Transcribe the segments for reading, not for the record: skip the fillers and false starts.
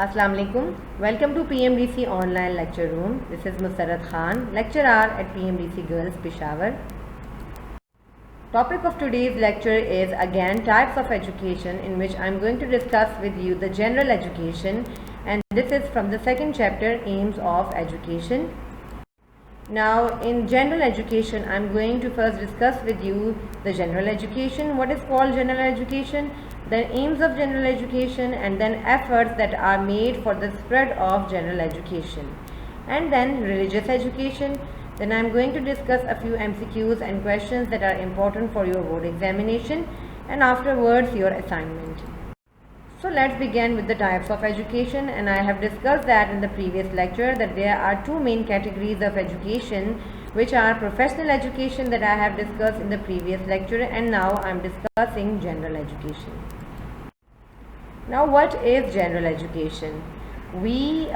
Assalamu alaikum. Welcome to PMDC online lecture room. This is Musarrat Khan, lecturer at PMDC Girls Peshawar. Topic of today's lecture is again types of education, in which I am going to discuss with you the general education, and this is from the second chapter, aims of education. Now in general education, I am going to first discuss with you the general education, what is called general education, then aims of general education, and then efforts that are made for the spread of general education, and then religious education. Then I am going to discuss a few MCQs and questions that are important for your board examination, and afterwards your assignment. So let's begin with the types of education, and I have discussed that in the previous lecture that there are two main categories of education, which are professional education that I have discussed in the previous lecture, and now I am discussing general education. Now what is general education? We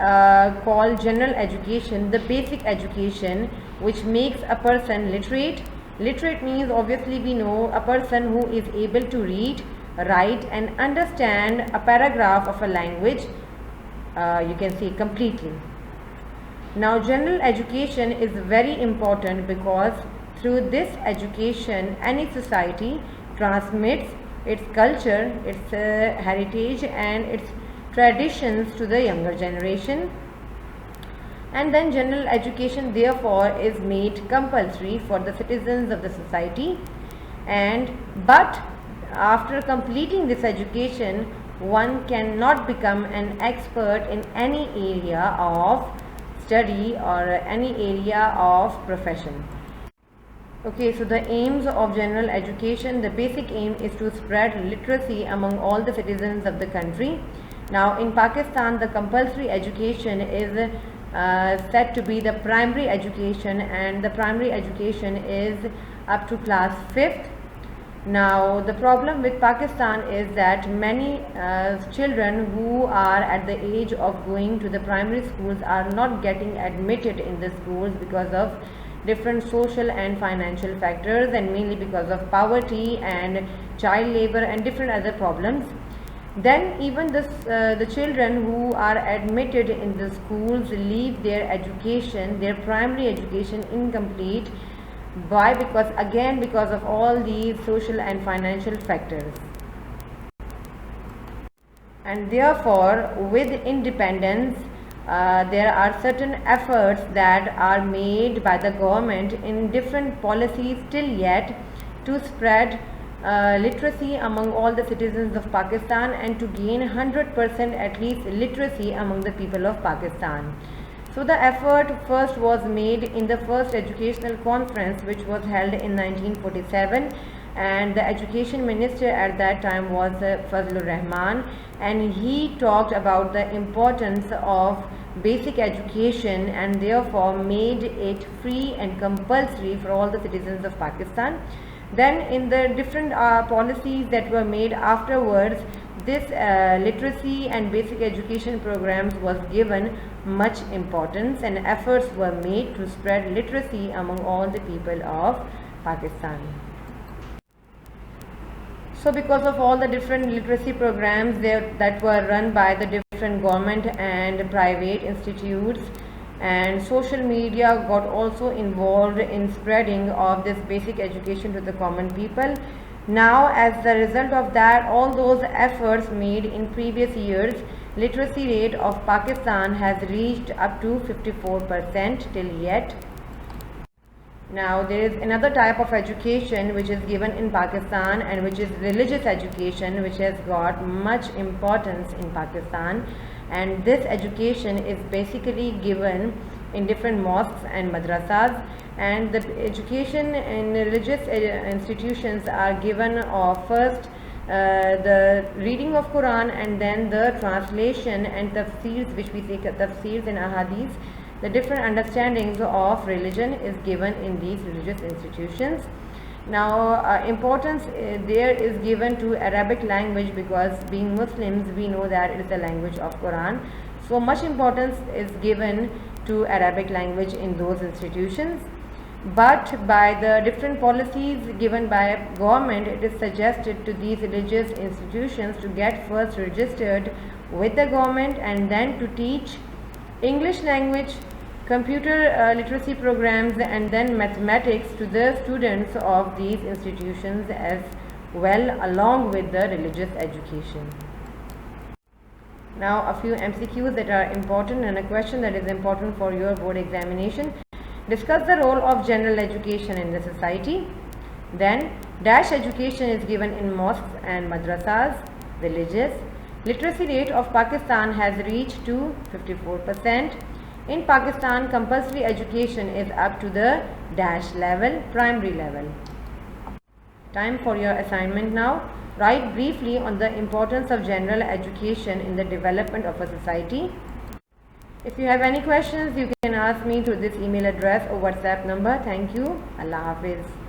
call general education the basic education which makes a person literate. Literate means, obviously we know, a person who is able to read, write and understand a paragraph of a language, you can say, completely. Now general education is very important because through this education any society transmits its culture, its heritage and its traditions to the younger generation. And then general education therefore is made compulsory for the citizens of the society, but after completing this education one cannot become an expert in any area of study or any area of profession. Okay, so the aims of general education, the basic aim is to spread literacy among all the citizens of the country. Now in Pakistan the compulsory education is said to be the primary education, and the primary education is up to class 5th. Now the problem with Pakistan is that many children who are at the age of going to the primary schools are not getting admitted in the schools because of different social and financial factors, and mainly because of poverty and child labor and different other problems. Then even the children who are admitted in the schools leave their education, their primary education, incomplete. Why? Because of all these social and financial factors. And therefore with independence there are certain efforts that are made by the government in different policies till yet to spread literacy among all the citizens of Pakistan and to gain 100% at least literacy among the people of Pakistan. So the effort first was made in the first educational conference, which was held in 1947, and the education minister at that time was Fazlur Rahman, and he talked about the importance of basic education and therefore made it free and compulsory for all the citizens of Pakistan. Then in the different policies that were made afterwards, this literacy and basic education programs was given much importance, and efforts were made to spread literacy among all the people of Pakistan. So because of all the different literacy programs that were run by the different government and private institutes, and social media got also involved in spreading of this basic education to the common people. Now as the result of that, all those efforts made in previous years, literacy rate of Pakistan has reached up to 54% till yet. Now there is another type of education which is given in Pakistan, and which is religious education, which has got much importance in Pakistan, and this education is basically given in different mosques and madrasas, and the education in religious institutions are given of first the reading of Quran, and then the translation and tafsirs, which we say tafsirs and ahadith. The different understandings of religion is given in these religious institutions. Now importance there is given to Arabic language, because being Muslims we know that it is the language of Quran, so much importance is given to Arabic language in those institutions. But by the different policies given by government, it is suggested to these religious institutions to get first registered with the government, and then to teach English language, computer literacy programs, and then mathematics to the students of these institutions as well, along with the religious education. Now a few MCQs that are important and a question that is important for your board examination. Discuss the role of general education in the society. Then dash education is given in mosques and madrasas, villages. Literacy rate of Pakistan has reached to 54%. In Pakistan, compulsory education is up to the dash level, primary level. Time for your assignment now. Write briefly on the importance of general education in the development of a society. If you have any questions, you can ask me through this email address or WhatsApp number. Thank you. Allah Hafiz.